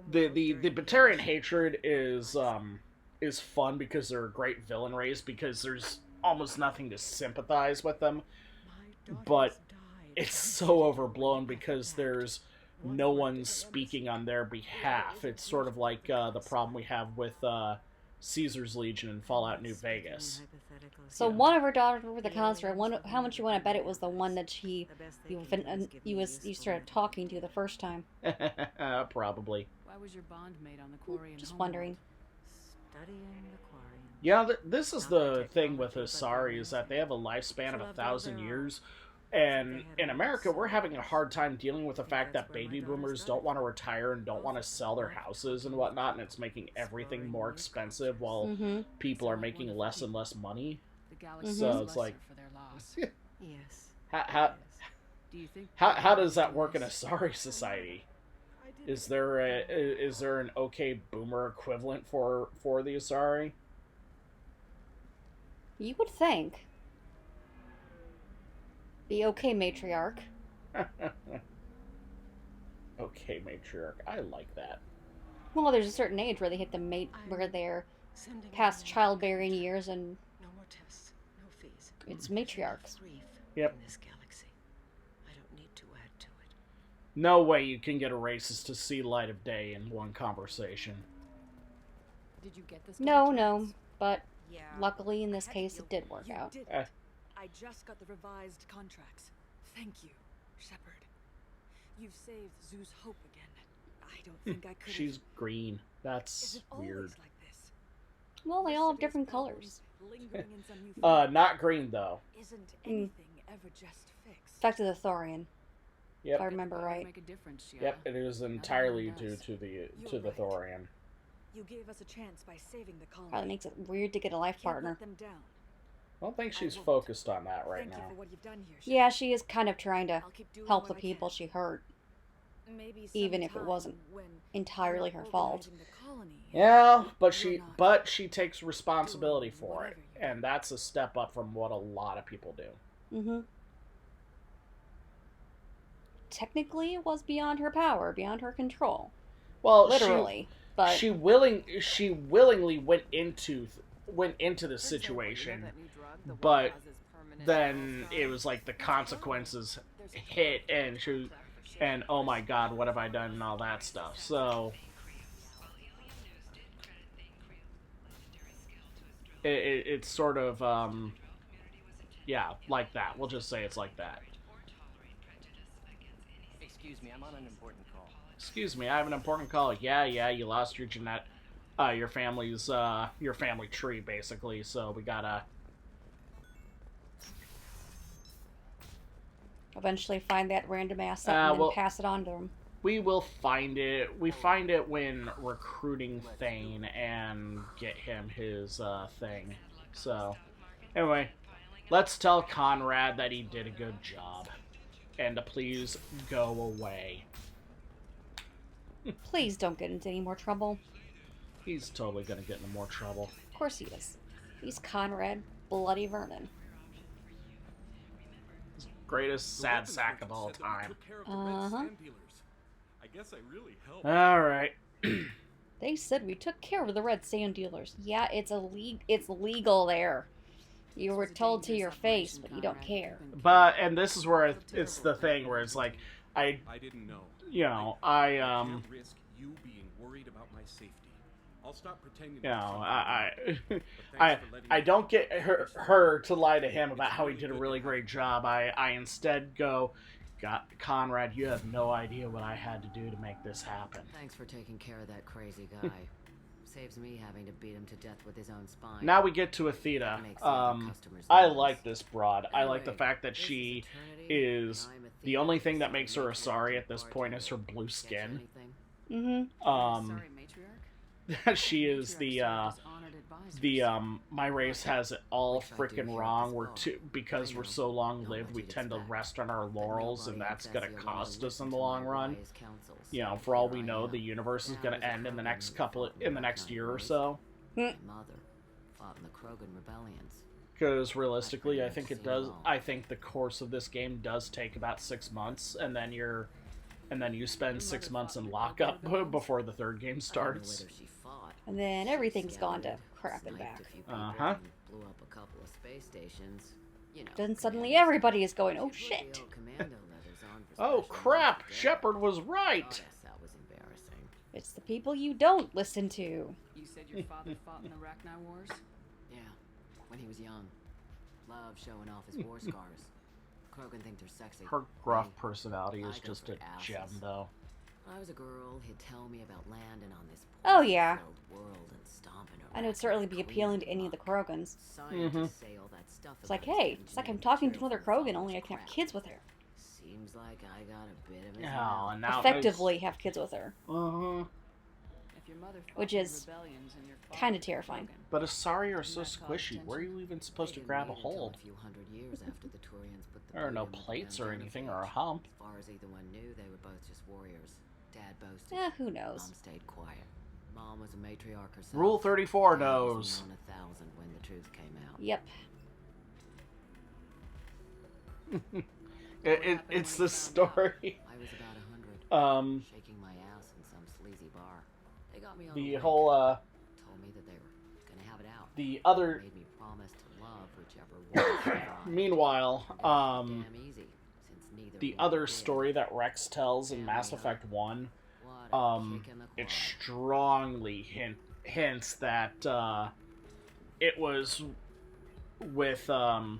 Speaker 1: The Batarian hatred is fun because they're a great villain race, because there's almost nothing to sympathize with them, but it's so overblown because there's no one speaking on their behalf. It's sort of like the problem we have with Caesar's Legion in Fallout New Vegas.
Speaker 2: So one of her daughters were the counselor. How much you want to bet it was the one that you started talking to the first time?
Speaker 1: Probably.
Speaker 5: Why was your bond made on the Quarian
Speaker 2: Just
Speaker 5: homeworld?
Speaker 2: wondering.
Speaker 1: Yeah, this is the thing with Asari, is that they have a lifespan of 1,000 years. And in America, we're having a hard time dealing with the fact that baby boomers don't want to retire and don't want to sell their houses and whatnot, and it's making everything more expensive while
Speaker 2: Mm-hmm.
Speaker 1: people are making less and less money.
Speaker 5: The galaxy
Speaker 1: So
Speaker 5: is
Speaker 1: it's like-
Speaker 5: lesser for their loss.
Speaker 6: Yes.
Speaker 5: Do you think
Speaker 1: How does that work in a Asari society? Is there an okay boomer equivalent for the Asari?
Speaker 2: You would think. The okay matriarch.
Speaker 1: Okay, matriarch. I like that.
Speaker 2: Well, there's a certain age where they hit the where they're past childbearing years, and
Speaker 6: No more tests, no fees.
Speaker 2: it's matriarchs.
Speaker 1: Yep.
Speaker 6: In this galaxy. I don't need to add to it.
Speaker 1: No way you can get a racist to see light of day in one conversation.
Speaker 5: Did you get this?
Speaker 2: No,
Speaker 5: contract?
Speaker 2: no, but
Speaker 3: Yeah.
Speaker 2: luckily in this case it did work
Speaker 4: You
Speaker 2: out.
Speaker 4: did
Speaker 1: Eh.
Speaker 4: it. I just got the revised contracts. Thank you, Shepard. You've saved Zoo's hope again. I don't think I could.
Speaker 1: She's green.
Speaker 4: Is
Speaker 1: That's
Speaker 4: it always
Speaker 1: weird.
Speaker 4: like this?
Speaker 2: Well, they all have
Speaker 4: Yesterday's
Speaker 2: different
Speaker 4: problems,
Speaker 2: colors.
Speaker 4: lingering in some new
Speaker 1: Not green though.
Speaker 4: Isn't anything ever just fixed?
Speaker 2: Back to the Thorian, if I
Speaker 1: Yep.
Speaker 2: remember
Speaker 5: Why would it
Speaker 2: right.
Speaker 5: make a difference, Shia?
Speaker 1: Yep. It is entirely
Speaker 5: Everyone
Speaker 1: due
Speaker 5: does.
Speaker 1: to the
Speaker 4: You're right.
Speaker 1: Thorian.
Speaker 4: You gave us a chance by saving the colony.
Speaker 2: Probably makes it weird to get a life
Speaker 4: Can't
Speaker 2: partner.
Speaker 4: let them down.
Speaker 1: I don't think she's
Speaker 4: won't.
Speaker 1: focused on that right
Speaker 4: Thank you
Speaker 1: now.
Speaker 4: for what you've done here.
Speaker 2: Yeah, she is kind of trying to
Speaker 4: I'll keep doing
Speaker 2: help
Speaker 4: what
Speaker 2: the
Speaker 4: I
Speaker 2: people
Speaker 4: can.
Speaker 2: she hurt,
Speaker 4: Maybe
Speaker 2: even if it
Speaker 4: sometime
Speaker 2: wasn't
Speaker 4: when
Speaker 2: entirely
Speaker 4: we're
Speaker 2: her fault.
Speaker 4: organizing the colony,
Speaker 1: Yeah,
Speaker 4: you're not
Speaker 1: but she takes responsibility
Speaker 4: doing
Speaker 1: for it,
Speaker 4: whatever you
Speaker 1: and that's a step up from what a lot of people do.
Speaker 2: Mm-hmm. Technically, it was beyond her power, beyond her control.
Speaker 1: Well,
Speaker 2: Literally, but
Speaker 1: she willingly went into the situation, but then it was like the consequences hit, and oh my god, what have I done, and all that stuff. So it's sort of yeah, like that. We'll just say it's like that.
Speaker 8: Excuse me, I'm on an important call.
Speaker 1: Excuse me, I have an important call. Yeah, you lost your your family's your family tree basically, so we gotta
Speaker 2: eventually find that random asset and then pass it on to them.
Speaker 1: we will find it. We find it when recruiting Thane and get him his thing. So anyway, let's tell Conrad that he did a good job and to please go away.
Speaker 2: Please don't get into any more trouble.
Speaker 1: He's totally gonna get into more trouble.
Speaker 2: Of course he is. He's Conrad Bloody Vernon.
Speaker 1: Greatest sad sack of all time.
Speaker 2: Uh-huh.
Speaker 7: I guess I really helped.
Speaker 1: Alright.
Speaker 2: They said we took care of the red sand dealers. Yeah, it's legal there. You were told to your face, but you don't care.
Speaker 1: But, and this is where it's the thing where it's like,
Speaker 7: I didn't know.
Speaker 1: you know,
Speaker 7: I can't risk you being worried about my safety. I'll stop pretending.
Speaker 1: you know,
Speaker 7: But thanks
Speaker 1: I
Speaker 7: for letting
Speaker 1: I
Speaker 7: me-
Speaker 1: don't get her to lie to him about how he did a really great job. I instead go, Conrad, you have no idea what I had to do to make this happen.
Speaker 6: Thanks for taking care of that crazy guy. Saves me having to beat him to death with his own spine.
Speaker 1: Now we get to Athena.
Speaker 6: Makes the other customers
Speaker 1: I
Speaker 6: nervous.
Speaker 1: like this broad. I like the
Speaker 6: Anyway,
Speaker 1: fact that
Speaker 6: this
Speaker 1: she
Speaker 6: eternity,
Speaker 1: is
Speaker 6: and I'm
Speaker 1: the
Speaker 6: Athena,
Speaker 1: only thing that
Speaker 6: so
Speaker 1: makes her a
Speaker 6: matriarch
Speaker 1: sorry at this
Speaker 6: bartender.
Speaker 1: point is her blue
Speaker 6: Catch
Speaker 1: skin.
Speaker 6: anything?
Speaker 2: Mm-hmm.
Speaker 5: Sorry, matriarch.
Speaker 1: She is my race has it all freaking wrong. We're because we're so long lived, we tend to rest on our laurels, and that's gonna cost us in the long run. You know, for all we know, the universe is gonna end in the next year or so.
Speaker 6: My mother fought in the Krogan rebellions.
Speaker 1: Because realistically, I think it does. I think the course of this game does take about 6 months, and then you spend 6 months in lockup before the third game starts.
Speaker 2: And then everything's gone to crap and back.
Speaker 1: Uh-huh.
Speaker 6: Blew up a couple of space stations. You know,
Speaker 2: Then suddenly everybody is going, oh shit.
Speaker 1: Oh crap! Shepard was right.
Speaker 6: That was embarrassing.
Speaker 2: It's the people you don't listen to.
Speaker 5: You said your father fought in the Rachni Wars?
Speaker 6: Yeah, when he was young. Loved showing off his war scars. Krogan think they're sexy.
Speaker 1: Her gruff
Speaker 6: Hey,
Speaker 1: personality is
Speaker 6: I go
Speaker 1: just
Speaker 6: for
Speaker 1: a gem,
Speaker 6: asses.
Speaker 1: though.
Speaker 6: When I was a girl, he'd tell me about landing on this
Speaker 2: Oh, yeah.
Speaker 6: poison-filled world and stomping
Speaker 2: And it would certainly be appealing to any of the Krogans.
Speaker 6: Scientists say all that stuff
Speaker 2: It's like,
Speaker 6: about
Speaker 2: hey, it's like I'm
Speaker 6: engineered
Speaker 2: talking to
Speaker 6: material
Speaker 2: another
Speaker 6: from
Speaker 2: Krogan, only I
Speaker 6: false
Speaker 2: can have
Speaker 6: crap.
Speaker 2: kids with her.
Speaker 6: Seems like I got a bit of his
Speaker 1: Oh,
Speaker 6: mouth.
Speaker 1: and now
Speaker 2: Effectively have kids with her.
Speaker 1: Uh-huh.
Speaker 5: If your mother fought
Speaker 2: Which
Speaker 5: in
Speaker 2: is
Speaker 5: rebellions and your father
Speaker 2: kinda
Speaker 5: was
Speaker 2: terrifying.
Speaker 5: Krogan,
Speaker 1: But Asari are so
Speaker 5: That caused
Speaker 1: squishy. Where are you even supposed to
Speaker 6: They
Speaker 1: grab a
Speaker 6: didn't meet until
Speaker 1: hold?
Speaker 6: A few hundred years after the Turians put the
Speaker 1: There are no
Speaker 6: Illium
Speaker 1: plates
Speaker 6: and
Speaker 1: or
Speaker 6: Dana
Speaker 1: anything
Speaker 6: phage.
Speaker 1: or a hump.
Speaker 6: As far as either one knew, they were both just warriors. Dad boasted.
Speaker 2: Who knows?
Speaker 6: Mom stayed quiet. Mom was a matriarch herself.
Speaker 1: Rule 34
Speaker 6: Dad was
Speaker 1: knows.
Speaker 6: one of 1,000 when the truth came out.
Speaker 2: Yep.
Speaker 1: It's the story.
Speaker 6: I was about 100.
Speaker 1: Um,
Speaker 6: Shaking my ass in some sleazy bar. They got me on
Speaker 1: the
Speaker 6: a link,
Speaker 1: whole,
Speaker 6: told me that they were gonna have it out.
Speaker 1: the other,
Speaker 6: Made me promise to love whichever one survived.
Speaker 1: meanwhile,
Speaker 6: Damn easy, since neither
Speaker 1: the
Speaker 6: one
Speaker 1: other
Speaker 6: did.
Speaker 1: story that Rex tells in Mass Effect 1,
Speaker 6: What a kick in the
Speaker 1: it
Speaker 6: quad.
Speaker 1: strongly hints that, it was with,
Speaker 5: why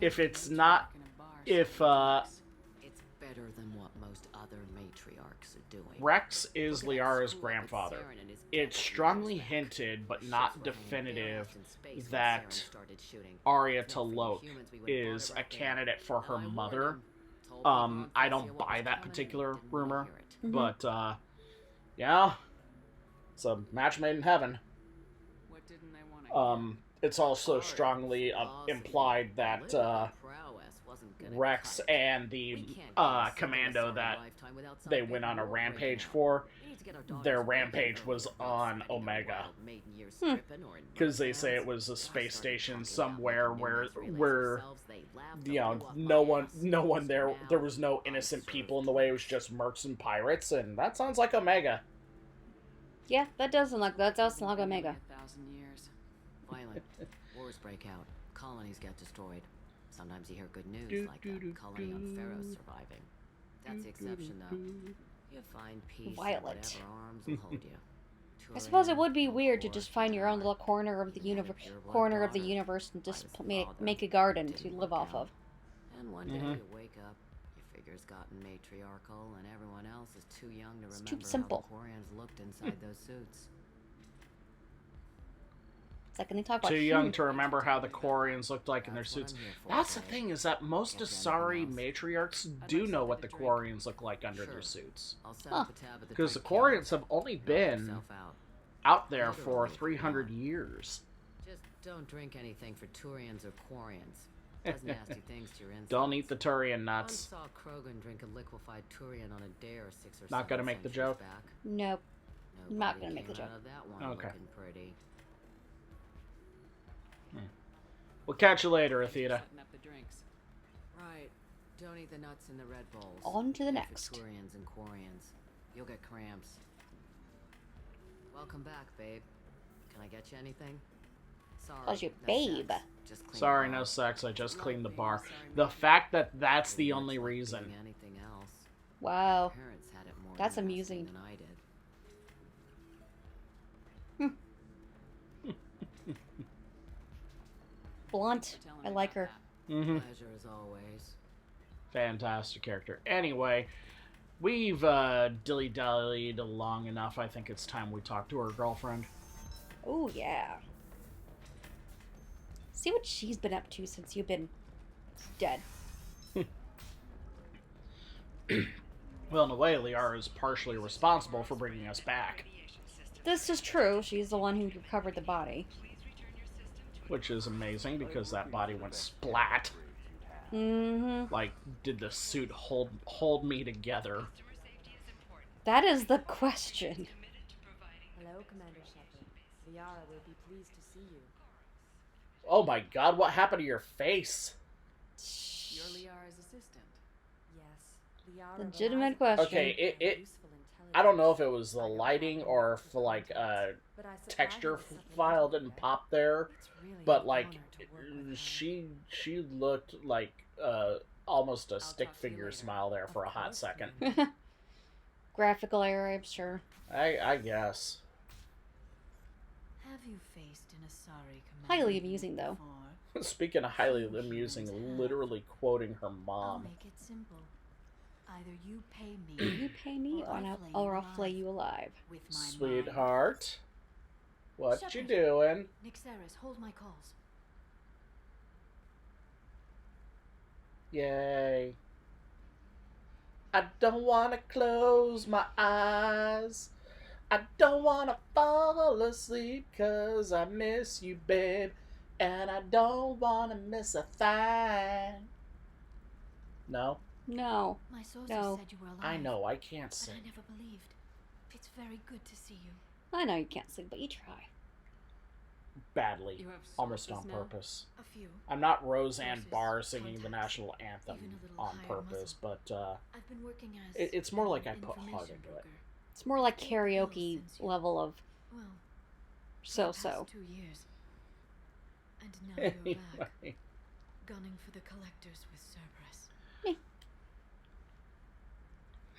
Speaker 1: if
Speaker 5: would
Speaker 1: it's
Speaker 5: a
Speaker 1: not-
Speaker 5: matriarch in a bar
Speaker 1: if,
Speaker 5: serving drinks?
Speaker 6: It's better than what most other matriarchs are doing.
Speaker 1: Rex is
Speaker 6: Look at that
Speaker 1: Liara's
Speaker 6: screw-up
Speaker 1: grandfather.
Speaker 6: with Saren and his
Speaker 1: It's
Speaker 6: couple
Speaker 1: strongly
Speaker 6: years back.
Speaker 1: hinted, but
Speaker 6: Ships
Speaker 1: not
Speaker 6: were hanging
Speaker 1: definitive,
Speaker 6: bare-ass in space when
Speaker 1: that
Speaker 6: Saren started shooting.
Speaker 1: Arya
Speaker 6: If not for you
Speaker 1: T'Loak
Speaker 6: humans, we would've bought
Speaker 1: is
Speaker 6: it
Speaker 1: a
Speaker 6: right there.
Speaker 1: candidate for her
Speaker 6: I warned
Speaker 1: mother.
Speaker 6: them, told people on
Speaker 1: I
Speaker 6: Thessia
Speaker 1: don't
Speaker 6: what
Speaker 1: buy
Speaker 6: was
Speaker 1: that
Speaker 6: coming,
Speaker 1: particular
Speaker 6: didn't wanna
Speaker 1: rumor,
Speaker 6: hear it.
Speaker 1: but, yeah, it's a match made in heaven.
Speaker 5: What didn't they want to
Speaker 1: it's also strongly implied that Rex and the commando that they went on a rampage for, their rampage was on Omega. Because they say it was a space station somewhere where no one there was no innocent people in the way. It was just mercs and pirates, and that sounds like Omega.
Speaker 2: Yeah, that does sound like Omega.
Speaker 5: 1,000 years.
Speaker 6: Violent. Wars break out. Colonies get destroyed. Sometimes you hear good news, like the colony on Pharaoh's surviving. That's the exception, though. You find peace.
Speaker 2: Violent.
Speaker 6: Whatever arms will hold you.
Speaker 2: I suppose it would be weird to just find your own little corner of the universe and just make a garden to live off of.
Speaker 6: And one day you wake up, your figure's gotten matriarchal, and everyone else is too young to remember
Speaker 2: too simple.
Speaker 6: how the Quarians looked inside those suits.
Speaker 2: It's like when they talk about
Speaker 1: Too young to remember how the Quarians looked like in their suits. That's the thing, is that most Asari matriarchs do know what the Quarians look like under their suits. Because the Quarians have only been out there for 300 years.
Speaker 6: Just don't drink anything for Turians or Quarians. Does nasty things to your insides.
Speaker 1: Don't eat the Turian nuts.
Speaker 6: Once saw Krogan drink a liquefied Turian on a dare 6 or 7
Speaker 1: Not gonna make the joke?
Speaker 6: back.
Speaker 2: Nope. I'm not gonna
Speaker 6: Nobody
Speaker 2: make the
Speaker 6: came
Speaker 2: joke.
Speaker 6: out of that one
Speaker 1: Okay.
Speaker 6: looking pretty.
Speaker 1: We'll catch you later, Athena.
Speaker 5: Setting up the drinks.
Speaker 6: Right. Don't eat the nuts in the Red Bulls.
Speaker 2: On to the
Speaker 6: They're
Speaker 2: next.
Speaker 6: for Turians and Quarians. You'll get cramps. Welcome back, babe. Can I get you anything? Sorry.
Speaker 2: Calls you
Speaker 6: no
Speaker 2: babe.
Speaker 6: sex. Just clean
Speaker 1: Sorry,
Speaker 6: the
Speaker 1: no
Speaker 6: bar.
Speaker 1: sex, I just cleaned the
Speaker 5: Sorry,
Speaker 1: bar.
Speaker 5: sorry,
Speaker 1: The
Speaker 5: maybe.
Speaker 1: fact that that's the only
Speaker 6: It's like
Speaker 1: reason.
Speaker 6: doing anything else.
Speaker 2: Wow.
Speaker 6: Parents had it more
Speaker 2: That's
Speaker 6: nasty
Speaker 2: amusing.
Speaker 6: than I did.
Speaker 2: Blunt.
Speaker 5: Telling
Speaker 2: I
Speaker 5: me
Speaker 2: like
Speaker 5: about
Speaker 2: her.
Speaker 5: that.
Speaker 1: Mm-hmm.
Speaker 6: Pleasure as always.
Speaker 1: Fantastic character. Anyway, we've dilly-dallied long enough. I think it's time we talk to her girlfriend.
Speaker 2: Oh, yeah. See what she's been up to since you've been dead.
Speaker 1: Well, in a way, Liara is partially responsible for bringing us back,
Speaker 2: This is true. She's the one who recovered the body.
Speaker 1: which is amazing because that body went splat.
Speaker 2: Mm-hmm.
Speaker 1: Like, did the suit hold me together?
Speaker 2: That is the question.
Speaker 9: Hello, Commander Shepard. Liara will be pleased to see you.
Speaker 1: Oh my god, what happened to your face?
Speaker 5: You're Liara's assistant.
Speaker 9: Yes, Liara.
Speaker 2: Legitimate question.
Speaker 1: Okay, I don't know if it was the lighting or if, like, texture file didn't pop there, but, like, she looked like almost a stick figure smile there for a hot second.
Speaker 2: Graphical error, I'm sure.
Speaker 1: I guess.
Speaker 3: Have you faced an Asari commander
Speaker 2: Highly amusing, though.
Speaker 3: before?
Speaker 1: Speaking of highly amusing, literally quoting her
Speaker 3: I'll
Speaker 1: mom.
Speaker 3: make it simple. Either you pay me
Speaker 2: You pay me or I'll flay you alive.
Speaker 3: with my mind.
Speaker 1: Sweetheart, what you
Speaker 3: Shepard.
Speaker 1: doing?
Speaker 3: Nixeris, hold my calls.
Speaker 1: Yay. I don't want to close my eyes. I don't want to fall asleep 'cause I miss you, babe. And I don't want to miss a thing. No?
Speaker 3: My sources
Speaker 2: No.
Speaker 3: said you were alive.
Speaker 1: I know, I can't
Speaker 3: But I
Speaker 1: sing.
Speaker 3: never believed. It's very good to see you.
Speaker 2: I know you can't sing, but you try.
Speaker 1: Badly.
Speaker 5: You have
Speaker 1: Almost on
Speaker 5: sources now?
Speaker 1: purpose.
Speaker 3: A few.
Speaker 1: I'm not Roseanne
Speaker 3: Sources,
Speaker 1: Barr singing the
Speaker 3: contacts,
Speaker 1: national anthem
Speaker 3: even a little
Speaker 1: on
Speaker 3: higher
Speaker 1: purpose,
Speaker 3: muzzle.
Speaker 1: but
Speaker 3: I've been working as
Speaker 1: it's more like I
Speaker 3: an
Speaker 1: put heart
Speaker 3: information
Speaker 1: into it.
Speaker 3: broker.
Speaker 2: It's more like
Speaker 3: Stayed pale
Speaker 2: karaoke
Speaker 3: since you-
Speaker 2: level of
Speaker 3: Well, for the
Speaker 2: so-so.
Speaker 3: past 2 years. And now you're back,
Speaker 1: Anyway.
Speaker 3: gunning for the collectors with Cerberus.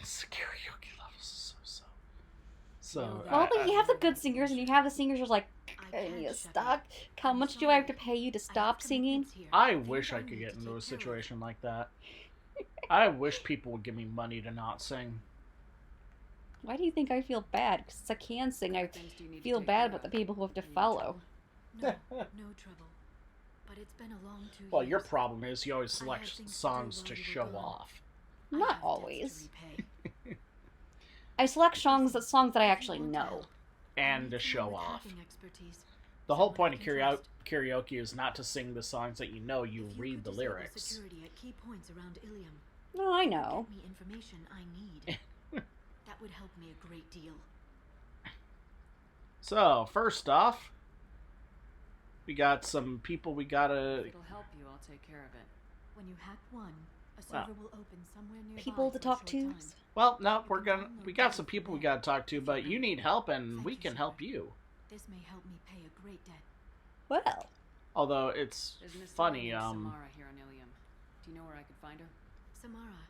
Speaker 1: It's karaoke levels so. So.
Speaker 2: Well, but you have the good singers, and you have the singers who's like, can you stop? How much do I have to pay you to stop singing?
Speaker 1: I wish I could get into a situation like that. I wish people would give me money to not sing.
Speaker 2: Why do you think I feel bad? Because I can sing. I
Speaker 5: Things do you need to
Speaker 2: feel
Speaker 5: take
Speaker 2: bad
Speaker 5: care
Speaker 2: about the
Speaker 5: of?
Speaker 2: people who have to
Speaker 5: Are you in
Speaker 2: follow.
Speaker 5: trouble?
Speaker 3: No, no trouble. But it's been a long 2
Speaker 1: Well,
Speaker 3: years.
Speaker 1: your problem is you always
Speaker 3: I
Speaker 1: select
Speaker 3: had things to do
Speaker 1: songs
Speaker 3: while
Speaker 1: to
Speaker 3: you were
Speaker 1: show
Speaker 3: gone.
Speaker 1: off.
Speaker 3: I
Speaker 2: Not
Speaker 3: have debts to
Speaker 2: always.
Speaker 3: repay.
Speaker 2: I select songs that I
Speaker 3: If you
Speaker 2: actually
Speaker 3: want
Speaker 2: know.
Speaker 3: help,
Speaker 1: And to
Speaker 3: I'll need
Speaker 1: show
Speaker 3: someone with
Speaker 1: off.
Speaker 3: hacking expertise.
Speaker 1: The whole point of karaoke is not to sing the songs that you know, you read the lyrics.
Speaker 4: Security at key points around Illium.
Speaker 2: No, I know.
Speaker 4: Get me information I need. That would help me a great deal.
Speaker 1: So, first off, we got some people we gotta...
Speaker 5: If it'll help you, I'll take care of it.
Speaker 4: When you hack one, a server will open somewhere nearby.
Speaker 2: People to
Speaker 4: for a
Speaker 2: talk
Speaker 4: short
Speaker 2: to?
Speaker 4: time.
Speaker 1: Well, no, we got some people we gotta talk to, but you need help and we can help you.
Speaker 4: This may help me pay a great debt.
Speaker 2: Well,
Speaker 1: Although, it's
Speaker 5: There's Miss
Speaker 1: funny,
Speaker 5: Samara here on Illium. Do you know where I could find her?
Speaker 4: Samara.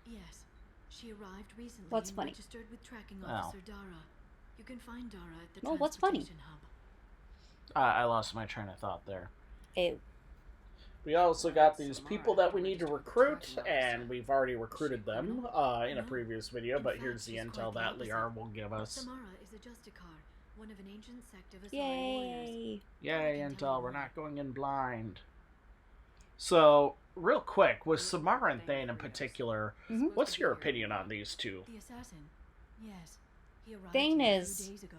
Speaker 4: Yes. She arrived recently
Speaker 2: What's
Speaker 4: and
Speaker 2: funny?
Speaker 4: registered with tracking
Speaker 1: Oh.
Speaker 4: officer Dara. You can find Dara at the
Speaker 2: Well, what's funny?
Speaker 4: transportation hub.
Speaker 1: I lost my train of thought there.
Speaker 2: ew.
Speaker 1: We also got these people that we need to recruit, and we've already recruited them in a previous video, but here's the intel that Liara will give us.
Speaker 4: Samara is a Justicar, one of an ancient sect of Asari warriors.
Speaker 2: Yay.
Speaker 1: Yay, intel, we're not going in blind. So, real quick, with Samara and Thane in particular,
Speaker 2: Mhm.
Speaker 1: what's your opinion on these two?
Speaker 4: The assassin. Yes. He arrived
Speaker 2: Thane
Speaker 4: here a
Speaker 2: is-
Speaker 4: few days ago.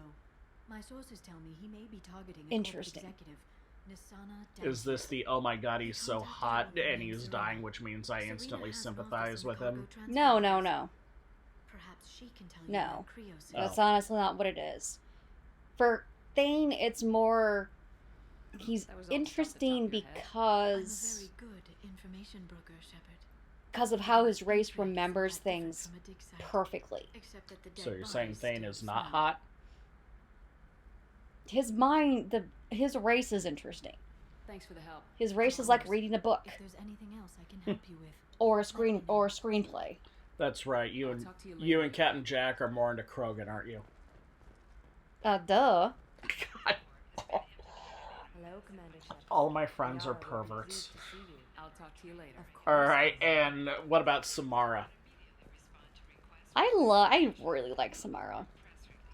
Speaker 4: My sources tell me he may be targeting a
Speaker 2: Interesting.
Speaker 4: corporate executive, Nisana
Speaker 1: Is this the, oh my god, he's so
Speaker 4: Contacted
Speaker 1: hot
Speaker 4: all the
Speaker 1: and
Speaker 4: names
Speaker 1: he's
Speaker 4: around.
Speaker 1: dying, which means I
Speaker 4: Serena
Speaker 1: instantly
Speaker 4: has an
Speaker 1: sympathize
Speaker 4: office in
Speaker 1: with
Speaker 4: the
Speaker 1: him?
Speaker 4: cargo transfer
Speaker 2: No, no,
Speaker 4: office.
Speaker 2: no.
Speaker 4: Perhaps she can tell you
Speaker 2: No.
Speaker 4: about Krios.
Speaker 1: Oh.
Speaker 2: That's honestly not what it is. For Thane, it's more... He's
Speaker 5: That was all
Speaker 2: interesting
Speaker 5: off the top of your head.
Speaker 4: I'm a
Speaker 2: because...
Speaker 4: very good information broker, Shepard.
Speaker 2: Because of how his
Speaker 4: Every
Speaker 2: race
Speaker 4: drake is a
Speaker 2: remembers
Speaker 4: lot different
Speaker 2: things
Speaker 4: from a dig site,
Speaker 2: perfectly.
Speaker 4: except that the
Speaker 1: So
Speaker 4: dead
Speaker 1: you're saying
Speaker 4: bodies
Speaker 1: Thane
Speaker 4: still
Speaker 1: is not
Speaker 4: smell.
Speaker 1: hot?
Speaker 2: His mind, his race is interesting.
Speaker 5: Thanks for the help.
Speaker 2: His race is like reading a book
Speaker 4: If there's anything else I can help you with,
Speaker 2: or a screenplay.
Speaker 1: That's right, you
Speaker 5: I'll
Speaker 1: and
Speaker 5: talk to you
Speaker 1: you
Speaker 5: later.
Speaker 1: and Captain Jack are more into Krogan, aren't you?
Speaker 2: Duh.
Speaker 1: God,
Speaker 9: Hello, Commander Shepard.
Speaker 1: all my friends are
Speaker 9: Liara will be
Speaker 1: perverts.
Speaker 9: pleased to see you.
Speaker 5: I'll talk to you later.
Speaker 9: Of course.
Speaker 1: Alright, and what about Samara?
Speaker 2: I really like Samara.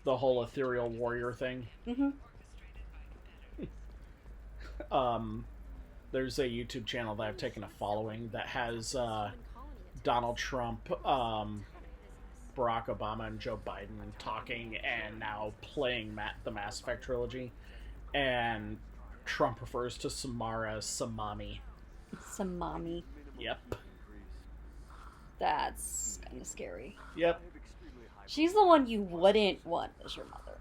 Speaker 1: The whole ethereal warrior thing?
Speaker 2: Mm-hmm.
Speaker 1: There's a YouTube channel that I've taken a following that has Donald Trump, Barack Obama, and Joe Biden talking and now playing the Mass Effect trilogy. And Trump refers to Samara as Samami.
Speaker 2: Samami.
Speaker 1: Yep.
Speaker 2: That's kind of scary.
Speaker 1: Yep.
Speaker 2: She's the one you wouldn't want as your mother.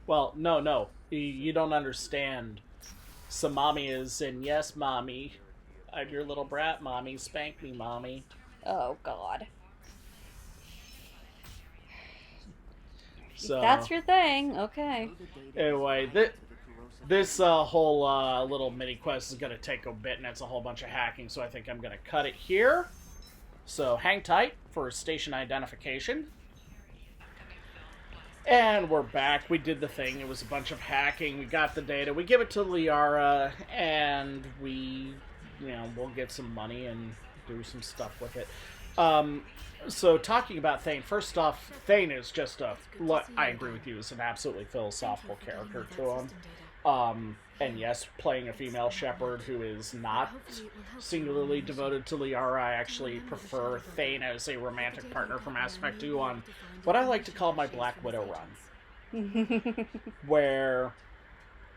Speaker 1: Well, no. You don't understand. Samami is in, yes, mommy. I'm your little brat, mommy. Spank me, mommy.
Speaker 2: Oh, God.
Speaker 1: So,
Speaker 2: If that's your thing, okay.
Speaker 1: anyway, this whole little mini quest is going to take a bit, and it's a whole bunch of hacking, so I think I'm going to cut it here. So hang tight for station identification. And we're back. We did the thing. It was a bunch of hacking. We got the data. We give it to Liara, and we'll get some money and do some stuff with it. So talking about Thane, first off, Thane is just I agree with you, is an absolutely philosophical character to him. And yes, playing a female shepherd who is not singularly devoted to Liara, I actually prefer Thane as a romantic partner for Mass Effect 2 on what I like to call my Black Widow run. Where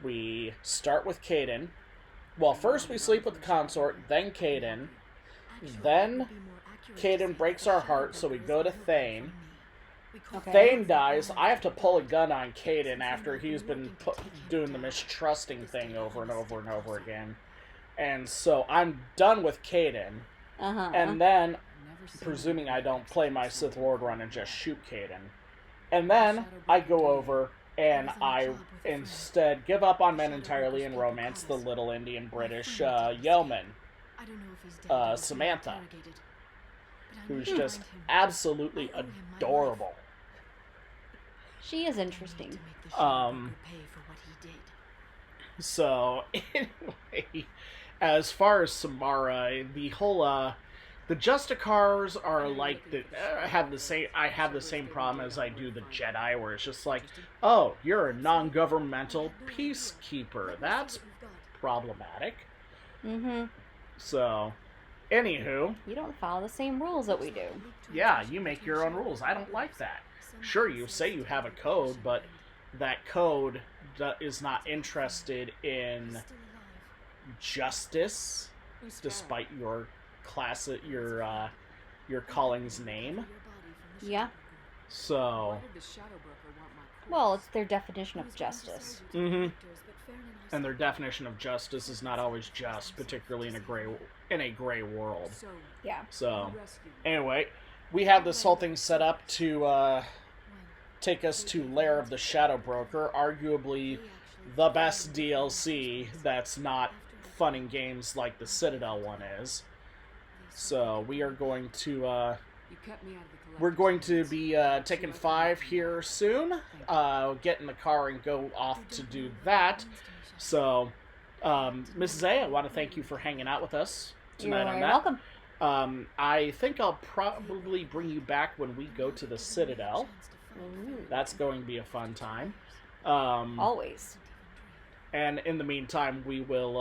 Speaker 1: we start with Kaidan. Well, first we sleep with the consort, then Kaidan. Then Kaidan breaks our heart, so we go to Thane.
Speaker 2: Okay.
Speaker 1: Thane dies. I have to pull a gun on Kaidan after he's been doing the mistrusting thing over and over and over again. And so I'm done with Kaidan.
Speaker 2: Uh-huh.
Speaker 1: And then,
Speaker 5: Never seen
Speaker 1: presuming I don't play my Sith Lord run and just shoot Kaidan. And then I go over and I instead give up on men entirely and romance the little Indian British yeoman,
Speaker 4: I don't know if he's dead or being
Speaker 1: Samantha,
Speaker 4: interrogated, but I
Speaker 1: who's
Speaker 4: need to
Speaker 1: just
Speaker 4: find him.
Speaker 1: absolutely
Speaker 4: I owe him my
Speaker 1: adorable.
Speaker 2: She is
Speaker 4: I need
Speaker 2: interesting.
Speaker 4: to make the Shadowbroker
Speaker 1: Um,
Speaker 4: pay for what he did.
Speaker 1: So, anyway, as far as Samara, the whole, the Justicars are like, I have the same problem as I do the Jedi, where it's just like, oh, you're a non-governmental peacekeeper. That's problematic.
Speaker 2: Mm-hmm.
Speaker 1: So, anywho,
Speaker 2: You don't follow the same rules that we do.
Speaker 1: yeah, you make your own rules. I don't like that. Sure, you say you have a code, but that code is not interested in justice, despite your class, your calling's name.
Speaker 2: Yeah.
Speaker 1: So,
Speaker 2: Well, it's their definition of justice.
Speaker 1: and their definition of justice is not always just, particularly in a gray world.
Speaker 2: Yeah.
Speaker 1: So, anyway, we have this whole thing set up to take us to Lair of the Shadow Broker, arguably the best DLC that's not fun and games like the Citadel one is. So we are going to be taking 5 here soon. Get in the car and go off to do that. So, Mrs. A, I want to thank you for hanging out with us tonight on that.
Speaker 2: You're welcome.
Speaker 1: I think I'll probably bring you back when we go to the Citadel.
Speaker 2: Ooh.
Speaker 1: That's going to be a fun time.
Speaker 2: Always.
Speaker 1: And in the meantime, we will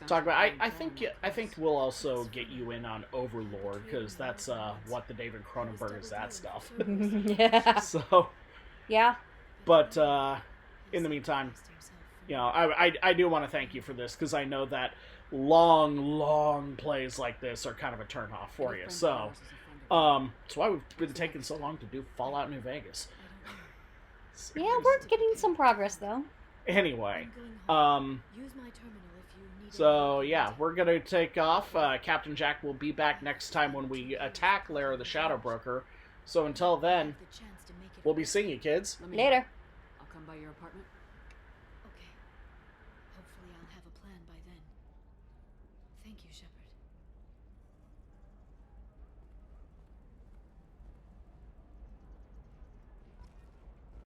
Speaker 1: talk about. I think we'll also get you in on Overlord, because that's what the David Cronenberg is, that stuff.
Speaker 2: Yeah.
Speaker 1: So.
Speaker 2: Yeah.
Speaker 1: But in the meantime, you know, I do want to thank you for this, because I know that long plays like this are kind of a turnoff for you. So, that's why we've been taking so long to do Fallout New Vegas.
Speaker 2: Yeah, we're getting some progress though.
Speaker 1: Anyway,
Speaker 4: Use my terminal if you need
Speaker 1: so yeah, we're gonna take off. Captain Jack will be back next time when we attack Lair of the Shadow Broker. So until then, we'll be seeing you, kids.
Speaker 2: Later.
Speaker 5: I'll come by your apartment.
Speaker 4: Okay. Hopefully I'll have a plan by then. Thank you, Shepard.